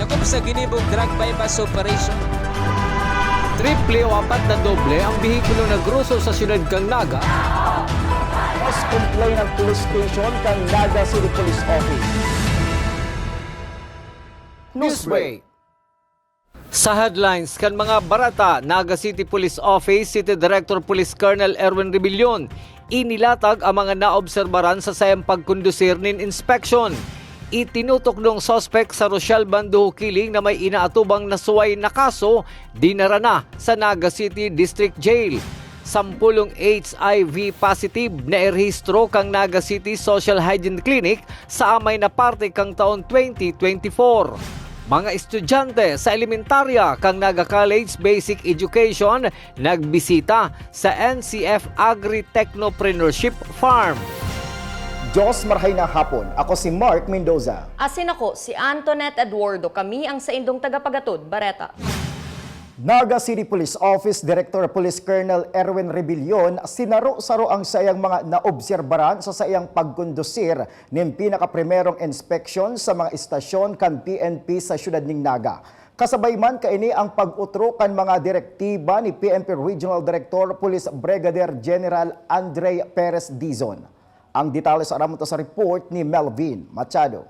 sakop sa ginibong drug bypass operation. Triple o apat na doble ang bihikulo na gruso sa siyudad kang Naga. Mas complain ng police station kang Naga City Police Office. Newsbreak. Sa headlines kan mga barata, Naga City Police Office City Director Police Colonel Erwin Rebillon inilatag ang mga naobserbaran sa sayang pagkondusir nin inspection. Itinutok ng suspect sa Rochelle Banduho Kiling na may inaatubang nasuway na kaso, dinara na sa Naga City District Jail. 10 HIV positive na erehistro kang Naga City Social Hygiene Clinic sa amay na parte kang taon 2024. Mga estudyante sa elementarya kang Naga College Basic Education nagbisita sa NCF Agri-Technopreneurship Farm. Diyos marhay na hapon. Ako si Mark Mendoza. Asin ako, si Antoinette Eduardo. Kami ang sa indong tagapagatod, Bareta. Naga City Police Office Director Police Colonel Erwin Rebillon sinaro-saro ang sayang mga naobserbaran sa sayang pagkondusir ng pinakaprimerong inspection sa mga istasyon kan PNP sa siyudad ng Naga. Kasabay man kaini ang pag-utro kan mga direktiba ni PNP Regional Director Police Brigadier General Andre Perez Dizon. Ang detalye sa aramon sa report ni Melvin Machado.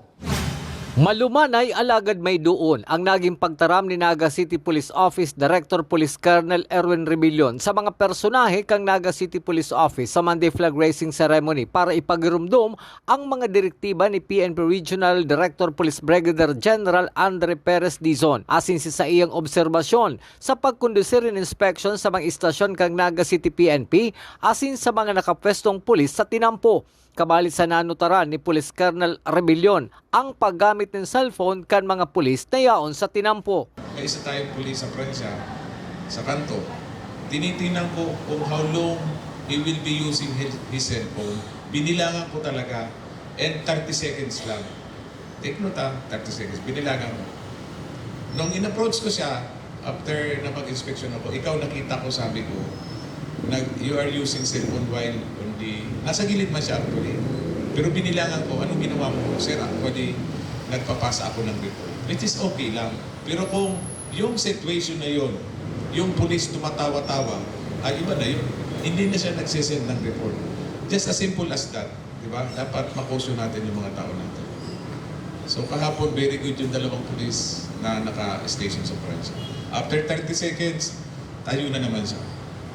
Malumanay alagad may doon ang naging pagtaram ni Naga City Police Office Director Police Colonel Erwin Rebillon sa mga personahe kang Naga City Police Office sa Monday Flag Raising Ceremony para ipagirumdum ang mga direktiba ni PNP Regional Director Police Brigadier General Andre Perez Dizon asin sa iyang obserbasyon sa pagkondusir ng inspection sa mga istasyon kang Naga City PNP asin sa mga nakapwestong pulis sa tinampo. Kabali sa nanutaran ni Police Colonel Rebillon ang paggamit ng cellphone kan mga pulis na yaon sa tinampo. May isa tayong pulis sa Pransya, sa kanto. Tinitingnan ko kung how long he will be using his cellphone. Binilangan ko talaga and 30 seconds lang. Take note 30 seconds. Binilangan ko. Nung in-approach ko siya, after na mag-inspection ako, ikaw nakita ko, sabi ko, you are using cellphone while on the... Nasa gilid man siya actually. Pero binilangan ko, anong ginawa mo? Sir, actually, nagpapasa ako ng report. Which is okay lang. Pero kung yung situation na yun, yung police tumatawa-tawa, ay iba na yun. Hindi na siya nagsisend ng report. Just as simple as that. Diba? Dapat makosyo natin yung mga tao natin. So kahapon, very good yung dalawang police na naka-station sa Pransya. After 30 seconds, tayo na naman siya.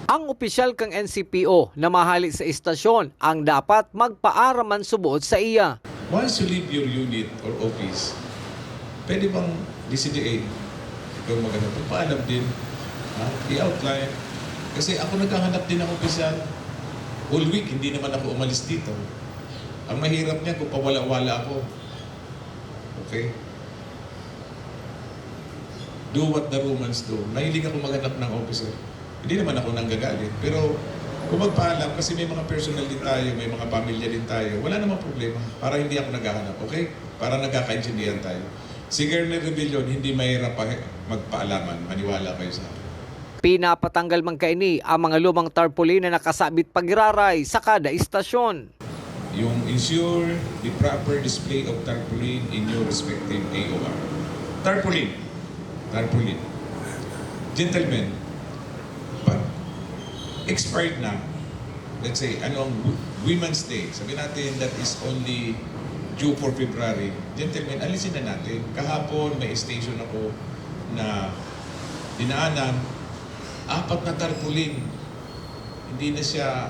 Ang opisyal kang NCPO na mahali sa istasyon ang dapat magpaaraman subuot sa iya. Once you leave your unit or office, pwede bang DCDA ikaw maghanap? Paalam din, i-outline. Kasi ako naghahanap din ng opisyal. All week, hindi naman ako umalis dito. Ang mahirap niya kung pawala-wala ako. Okay? Do what the Romans do. Nahilig ako maghanap ng officer. Hindi naman ako nanggagalit. Pero kung magpaalam, kasi may mga personal din tayo, may mga pamilya din tayo, wala namang problema. Para hindi ako naghahanap, okay? Para nagkakaintindihan tayo. Si Colonel Rebillon, hindi mahirap magpaalaman. Maniwala kayo sa akin. Pinapatanggal man kaini ang mga lumang tarpaulin na nakasabit pagiraray sa kada istasyon. Yung ensure the proper display of tarpaulin in your respective AOR. Tarpaulin. Tarpaulin. Gentlemen, pag expired na, let's say, ano ang Women's Day, sabi natin that is only due for February. Gentlemen, alisin na natin. Kahapon may station ako na dinaanan, 4 na tarpaulin. Hindi na siya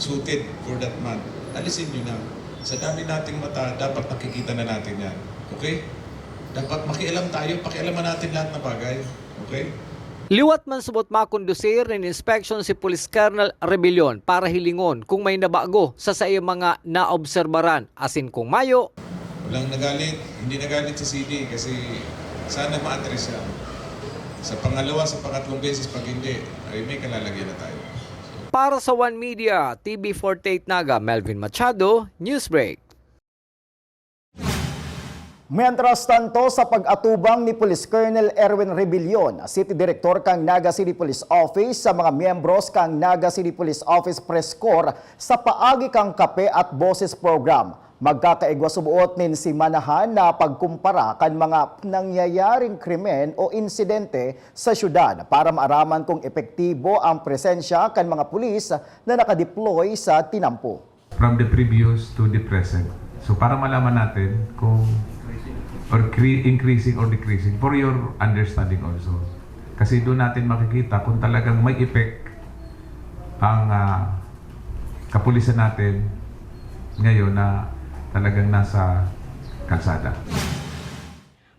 suited for that month. Alisin nyo na. Sa dami nating mata, dapat nakikita na natin yan. Okay? Dapat makialam tayo, pakialaman natin lahat na bagay. Okay? Liwat man subot makondusir ng inspection si Police Colonel Rebillon para hilingon kung may nabago sa iyang mga naobserbaran. Asin kung mayo. Walang nagalit, hindi nagalit sa CD kasi sana ma-address siya. Sa pangalawa, sa pangatlong beses, pag hindi, ay may kalalagyan na tayo. Para sa One Media, TV48 Naga, Melvin Machado, Newsbreak. Mientras tanto, sa pag-atubang ni Police Colonel Erwin Rebillon, City Director kang Naga City Police Office sa mga miyembros kang Naga City Police Office Press Corps sa paagi kang kape at boses program. Magkakaigwa subuot nin si manahan na pagkumpara kan mga nangyayaring krimen o insidente sa syudad para maaraman kung epektibo ang presensya kan mga pulis na nakadeploy sa tinampo. From the previous to the present. So para malaman natin kung increasing or decreasing for your understanding also. Kasi doon natin makikita kung talagang may effect ang kapulisan natin ngayon na talagang nasa kalsada.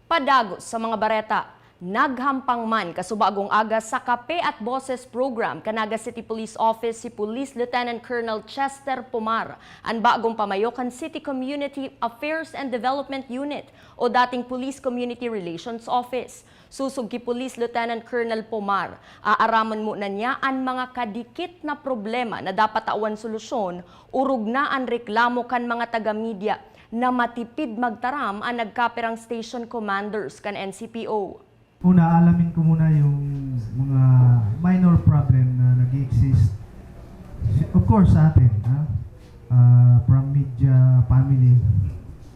Padagos sa mga bareta, naghampang man kasubagong aga sa Kape at Boses program kanaga City Police Office si Police Lieutenant Colonel Chester Pomar ang bagong pamayokan City Community Affairs and Development Unit o dating Police Community Relations Office. Susog ki Police Lieutenant Colonel Pomar, aaraman mo na niya ang mga kadikit na problema na dapat awan solusyon, urug na ang reklamo kan mga taga-media na matipid magtaram ang nagkaperang station commanders kan NCPO. Una, alamin ko muna yung mga minor problem na nag-exist. Of course, sa atin, from media, family,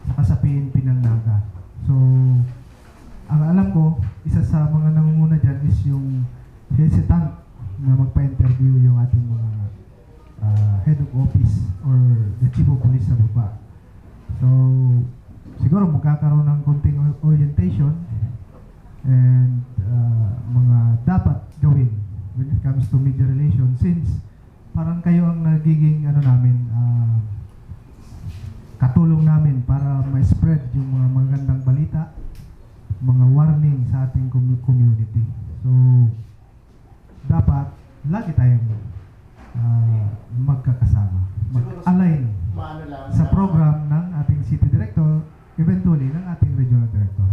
saka sa PNP ng Naga. So, ang alam ko, isa sa mga nangunguna dyan is yung hesitant na magpa-interview yung ating mga head of office or the chief of police sa baba. So, siguro magkakaroon ng konting orientation and mga dapat gawin when it comes to media relations since parang kayo ang nagiging katulong namin para ma-spread yung mga magandang balita, mga warning sa ating community. So, dapat lagi tayong magkakasama, mag-align sa program ng ating city director, eventually ng ating regional director.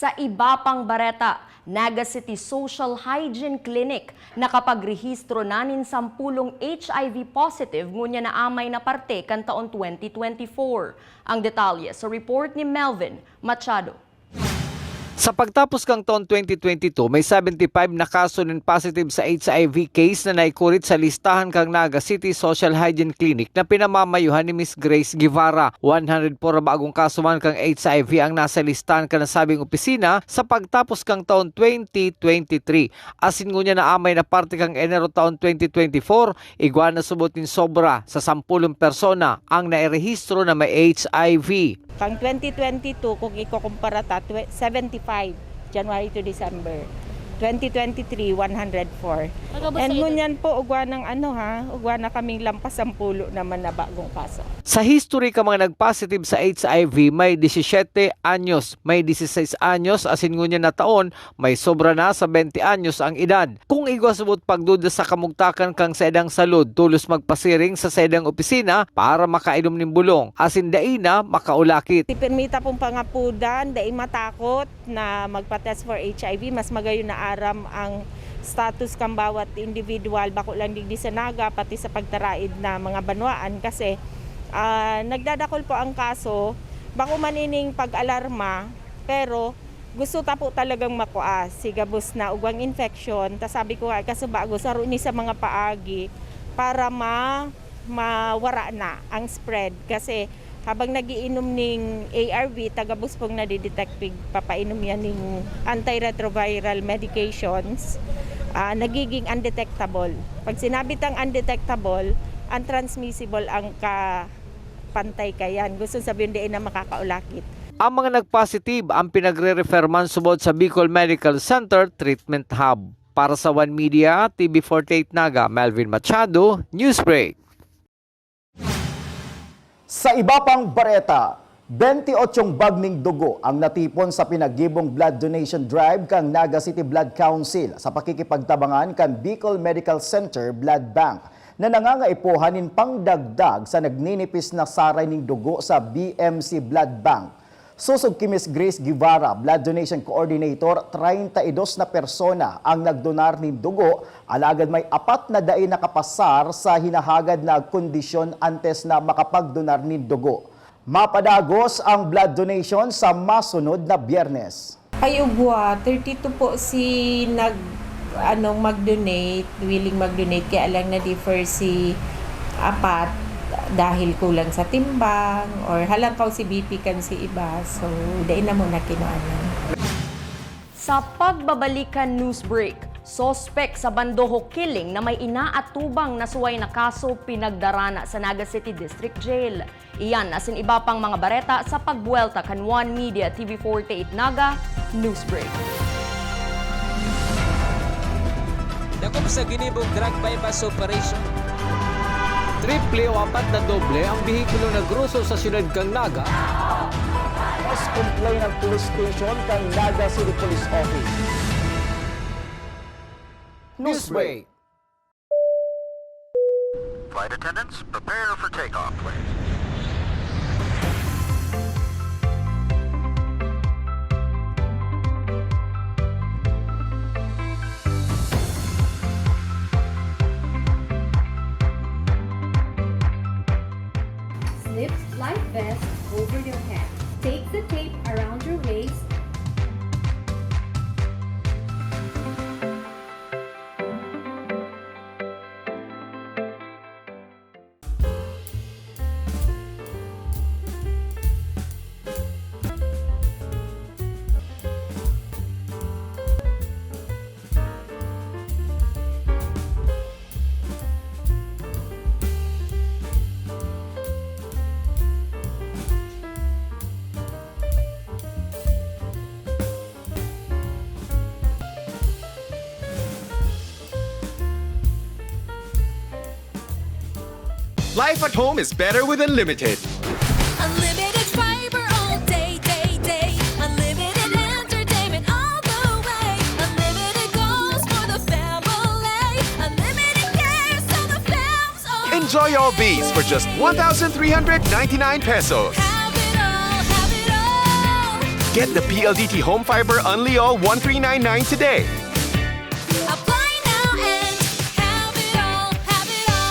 Sa iba pang bareta, Naga City Social Hygiene Clinic nakapagrehistro nanin 10 HIV positive ngunya na amay na parte kan taon 2024. Ang detalye sa report ni Melvin Machado. Sa pagtapos kang taon 2022, may 75 na kaso ng positive sa HIV case na naikurit sa listahan kang Naga City Social Hygiene Clinic na pinamamayuhan ni Miss Grace Guevara. 104 bagong kaso man kang HIV ang nasa listahan ka nasabing opisina sa pagtapos kang taon 2023. Asin ngunya na amay na parte kang Enero taon 2024, igwa na subutin sobra sa 10 persona ang nairehistro na may HIV. Kang 2022, kung ikukumpara ta, 75, January to December. 2023, 104. And ngunyan po, ugwa ng ugwa na kaming lampas 10 naman na bagong kaso. Sa history ka mga nagpositive sa HIV, may 17 anyos, may 16 anyos, asin ngunya na taon, may sobra na sa 20 anyos ang edad. Kung igwasubot pagduda sa kamugtakan kang sa edang salud, tulos magpasiring sa sedang opisina para makainom ng bulong, asin daina makaulakit. Permita pong pangapudan, dai matakot na magpa-test for HIV, mas magayon na aram ang status kang bawat individual, bako lang digdi sa Naga, pati sa pagtaraid na mga banwaan kasi nagdadakol po ang kaso, bako manining pag-alarma, pero gusto ta po talagang makuas, sigabos na ugwang infection, ta sabi ko kasi bago saro ni sa mga paagi para mawara na ang spread kasi habang nagiinom ning ARV, tagabus pong nadidetect papainom yan ning antiretroviral medications, nagiging undetectable. Pag sinabi tang undetectable, untransmissible ang kapantay kayan. Gusto sabihin din na makakaulakit. Ang mga nagpositive ang pinagre-refer man subod sa Bicol Medical Center Treatment Hub. Para sa One Media, TV48 Naga, Melvin Machado, Newsbreak. Sa iba pang bareta, 28 bagning dugo ang natipon sa pinagibong blood donation drive kang Naga City Blood Council sa pakikipagtabangan kan Bicol Medical Center Blood Bank na nangangaipuhanin pangdagdag sa nagninipis na saray ng dugo sa BMC Blood Bank. Susog ki Miss Grace Guevara, Blood Donation Coordinator, 32 na persona ang nagdonar ng dugo, alagad may 4 na dai nakapasar sa hinahagad na kondisyon antes na makapagdonar ng dugo. Mapadagos ang blood donation sa masunod na Biyernes. Ay ugwa, 32 po si mag-donate, willing mag-donate, kaya lang na-defer si 4. dahil kulang sa timbang or halangkaw si BP kan si iba. So, dain na muna kinuanan. Sa pagbabalikan news break, sospek sa Bandoho killing na may ina at tubang na suway na kaso pinagdarana sa Naga City District Jail. Iyan asin iba pang mga bareta sa pagbuelta kan One Media TV 48 Naga News Break. Dakop sa ginibog drug bypass operation. Triple o apat na doble ang bihikulo na gruso sa siyudad kang Naga. Mas complain ng police station kang Naga City Police Office. Newsbreak. Flight attendants, prepare for takeoff, please. Slip life vest over your head. Take the tape around your waist. Life at home is better with Unlimited. Unlimited fiber all day, day, day. Unlimited entertainment all the way. Unlimited goes for the family. Unlimited care so the fam's all. Enjoy all these for just 1,399 pesos. Have it all, have it all. Get the PLDT Home Fiber Unli All 1399 today. Apply now and have it all, have it all.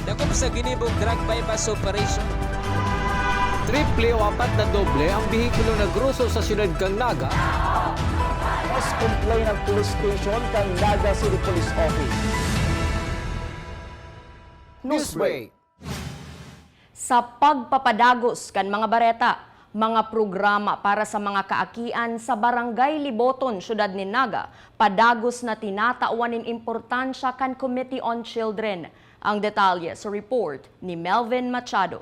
Dakop sa ginibog drug bypass operation. Triple o apat na doble ang bihikulo na gruso sa siyudad kang Naga. Mas complain ng police station kang Naga City Police Office. Newsbreak. Sa pagpapadagos kan mga bareta, mga programa para sa mga kaakian sa Barangay Liboton, Syudad ni Naga, padagos na tinatawan in importansya kan Committee on Children. Ang detalye sa report ni Melvin Machado.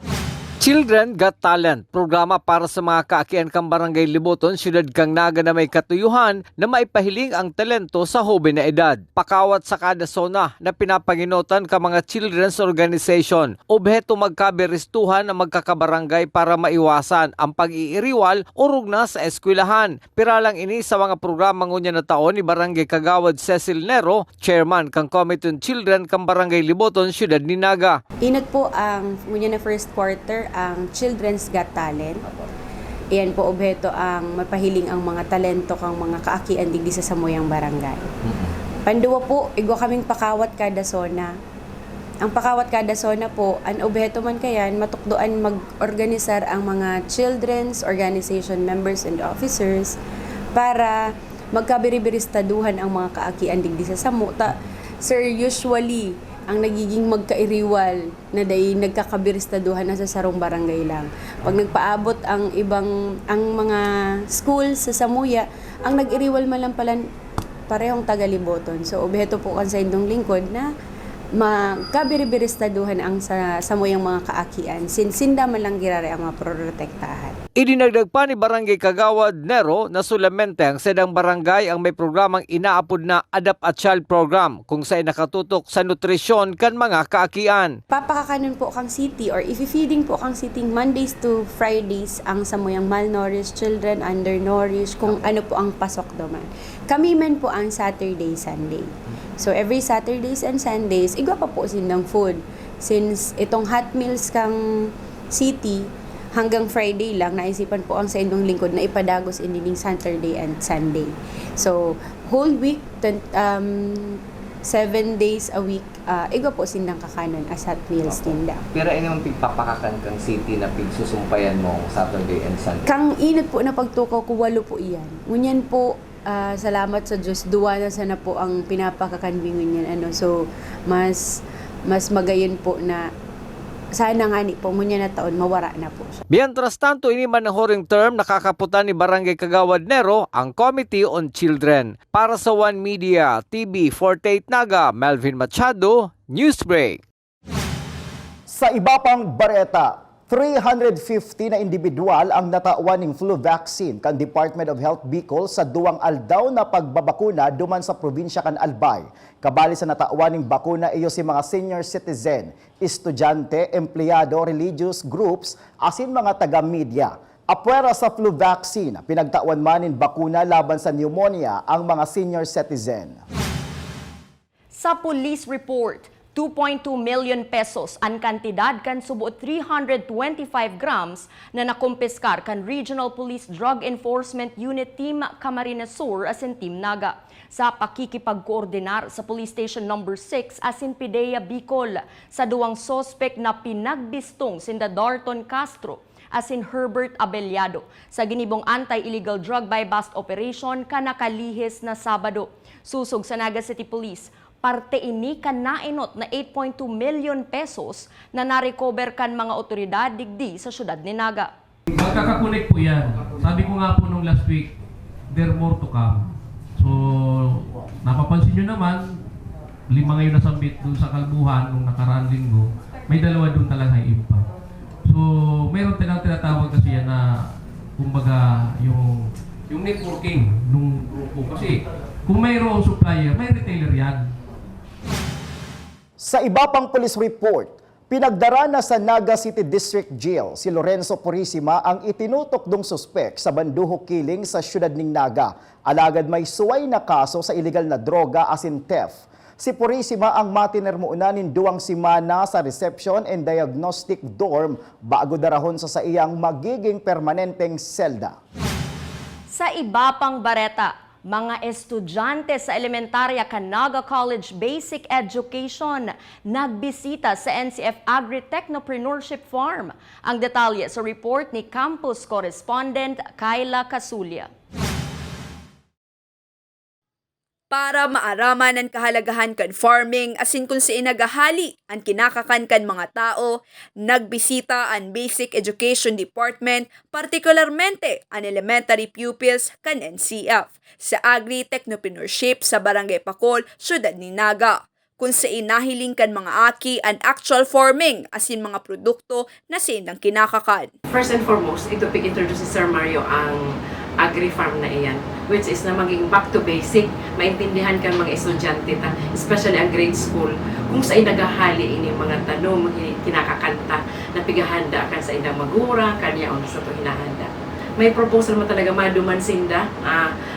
Children Got Talent, programa para sa mga kaakian kang Barangay Liboton, Syudad kang Naga na may katuyuhan na maipahiling ang talento sa hobe na edad. Pakawat sa kada zona na pinapanginotan ka mga children's organization. Obheto magkabiristuhan ang magkakabarangay para maiwasan ang pag-iiriwal o rugna sa eskwelahan. Piralang ini sa mga programa ngunya na taon ni Barangay Kagawad Cecil Nero, chairman kang Committee on Children kang Barangay Liboton, Syudad ni Naga. Inat po ang ngunya na first quarter ang Children's Got Talent. Iyan po obheto ang mapahiling ang mga talento kang mga kaakian digdi sa samuyang barangay. Panduwa po, igwa kaming pakawat kada zona. Ang pakawat kada zona po, ang obheto man kayan, matukdoan mag-organisar ang mga children's organization members and officers para magkabiribiristaduhan ang mga kaakian digdi sa samuta. Sir, usually, ang nagiging magkairiwal na dahil nagkakabiristaduhan na sa sarong barangay lang. Pag nagpaabot ang mga schools sa Samuya, ang nag-iriwal man lang pala parehong taga-Liboton. So, obheto po kan sa indong lingkod na magkabiribiristaduhan ang sa Samuyang mga kaakian. Sinda man lang girare ang mga protektahan. Idinagdag pa ni Barangay Kagawad Nero na sulamente ang sedang barangay ang may programang inaapod na Adapt a Child Program kung saan nakatutok sa nutrisyon kan mga kaakian. Papakakanon po kang city or if-feeding po kang city Mondays to Fridays ang Samuyang malnourished children, undernourished, kung ano po ang pasok naman. Kami man po ang Saturday, Sunday. So every Saturdays and Sundays, igwa pa po sindang food. Since itong hot meals kang city, hanggang Friday lang, naisipan po ang sa indong lingkod na ipadagos inining Saturday and Sunday. So, whole week, 7 days a week, igwa po sindang kakanon as hot meals tinda. Pero ano yung pigpapakakan kang city na pigsusumpayan mo Saturday and Sunday? Kang inat po na pagtukaw ko, 8 po iyan. Ngunyan po, salamat sa Diyos, duwa na sana po ang pinapakakanbingon yan. So, mas magayon po na sana nga ni po, ngunyan na taon, mawara na po siya. Mientras tanto, ini man ang huring term nakakaputan ni Barangay Kagawad Nero ang Committee on Children. Para sa One Media TV 48 Naga, Melvin Machado, Newsbreak. Sa iba pang bareta, 350 na individual ang natawan ng flu vaccine kan Department of Health Bicol sa duwang aldaw na pagbabakuna duman sa probinsya kan Albay. Kabali sa natawan ng bakuna iyo si mga senior citizen, estudyante, empleyado, religious groups, asin mga taga-media. Apwera sa flu vaccine, pinagtawan manin bakuna laban sa pneumonia ang mga senior citizen. Sa police report, 2.2 million pesos ang kantidad kan subuot 325 grams na nakumpiskar kan Regional Police Drug Enforcement Unit Team Camarines Sur asin Team Naga sa pakikipagkoordinar sa Police Station No. 6 asin Pidea Bicol sa duwang sospek na pinagbistong sinda Darton Castro asin Herbert Abellado sa ginibong anti-illegal drug buy-bust operation kanakalihis na Sabado. Susog sa Naga City Police, parte ini kan nainot na 8.2 million pesos na narecover kan mga otoridad digdi sa syudad ni Naga. Magkakakunik po yan. Sabi ko nga po nung last week, there more to come. So, napapansin nyo naman, 5 ngayon nasambit dun sa Kalbuhan nung nakaraan linggo, may 2 dun talaga impact. So, mayroon tinatawag kasi yan na, kumbaga, yung networking nung grupo. Kasi, kung mayroong supplier, may retailer yan. Sa iba pang police report, pinagdara na sa Naga City District Jail si Lorenzo Purisima ang itinutok dong suspek sa banduhok killing sa syudad ng Naga. Alagad may suway na kaso sa illegal na droga asin theft. Si Purisima ang matinermuunanin 2 semana sa reception and diagnostic dorm bago darahon sa iyang magiging permanenteng selda. Sa iba pang bareta, mga estudyante sa elementarya Naga College Basic Education nagbisita sa NCF Agri-Technopreneurship Farm. Ang detalye sa report ni campus correspondent Kayla Casulia. para maaraman ang kahalagahan kan farming asin kung si inagahali ang kinakakan kan mga tao, nagbisita ang Basic Education Department, partikularmente ang elementary pupils kan NCF sa Agri-Technopreneurship sa Barangay Pacol, Syudad ni Naga. Kung sa inahiling kan mga aki ang actual farming asin mga produkto na sinang kinakakan. First and foremost, ito pig-introduce si Sir Mario ang agri-farm na iyan, which is na maging back to basic, maintindihan kan mga estudyante, especially ang grade school, kung sa inagahali ini mga tanong, kinakakanta, na pigahanda kan sa indang magura, kanya o sa ito hinahanda. May proposal mo talaga madumansinda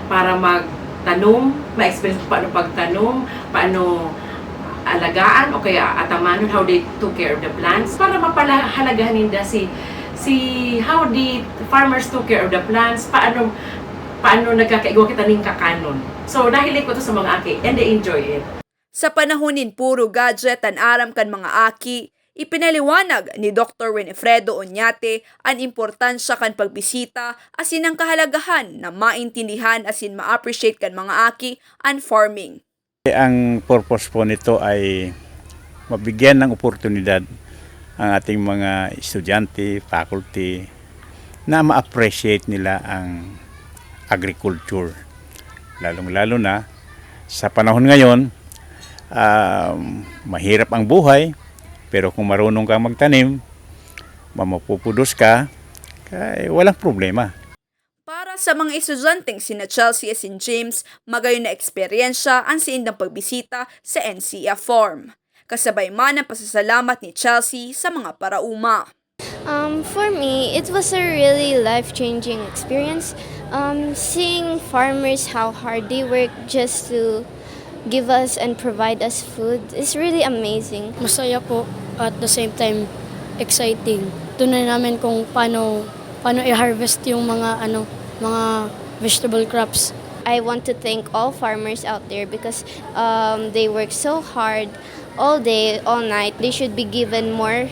para magtanong, ma-experience paano pagtanong, paano alagaan o kaya atamanon how they took care of the plants para mapalahalagahan nila si how the farmers took care of the plants, paano nagkakaigwa kita ning kakanon. So dahil ko to sa mga aki and they enjoy it. Sa panahonin puro gadget ang aram kan mga aki, ipinaliwanag ni Dr. Winifredo Oñate ang importansya kan pagbisita asin ang kahalagahan na maintindihan asin ma-appreciate kan mga aki ang farming. Ang purpose po nito ay mabigyan ng oportunidad ang ating mga estudyante, faculty, na ma-appreciate nila ang agriculture. Lalong-lalo na sa panahon ngayon, mahirap ang buhay, pero kung marunong kang magtanim, mapupudos ka, walang problema. Para sa mga estudyanteng sina Chelsea at James, magayon na eksperyensya ang siindang pagbisita sa NCF Farm. Kasabay man ang pasasalamat ni Chelsea sa mga parauma. For me, it was a really life-changing experience. Seeing farmers, how hard they work just to give us and provide us food is really amazing. Masaya po at the same time exciting. Tunay namin kung paano i-harvest yung mga vegetable crops. I want to thank all farmers out there because they work so hard all day, all night. They should be given more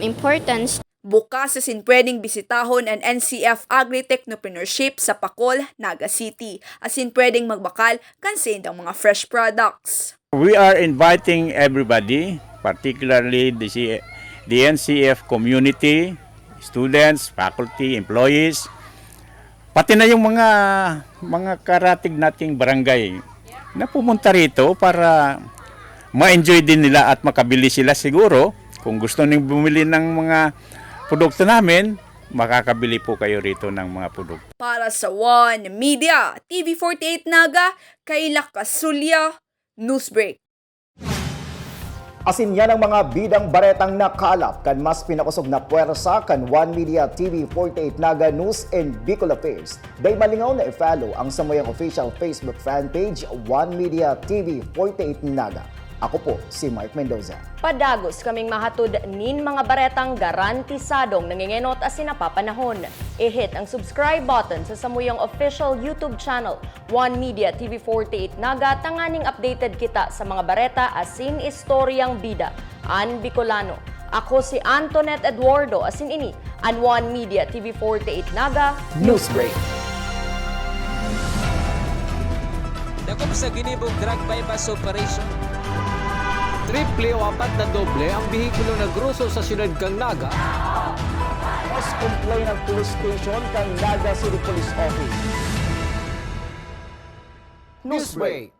importance. Bukas sa pwedeng bisitahon ang NCF Agri-Technopreneurship sa Pacol, Naga City. Asin pwedeng magbakal kan sindang mga fresh products. We are inviting everybody, particularly the NCF community, students, faculty, employees, pati na yung mga karatig nating barangay na pumunta rito para ma-enjoy din nila at makabili sila siguro. Kung gusto niyong bumili ng mga produkto namin, makakabili po kayo rito ng mga produkto. Para sa One Media, TV48 Naga, Kayla Kasulya, Newsbreak. Asin yan ang mga bidang baretang nakalap kan mas pinakusog na puwersa kan One Media TV48 Naga News and Bicol Affairs. Day malingaw na i-follow ang samuyang official Facebook fan page One Media TV48 Naga. Ako po si Mark Mendoza. Padagos kaming mahatod nin mga baretang garantisadong nangingenot as sinapapanahon. I-hit ang subscribe button sa samuyang official YouTube channel, One Media TV48 Naga, tanganing updated kita sa mga bareta asin istoryang bida, an Bicolano. Ako si Antoinette Eduardo asin ini, an One Media TV48 Naga Newsbreak. Dakop sa ginibong drug bypass operation. Triple o 4 na doble ang bihikulo na gruso sa siyudad kang Naga. Mas complain ng police station kang Naga City Police Office. Newsbreak.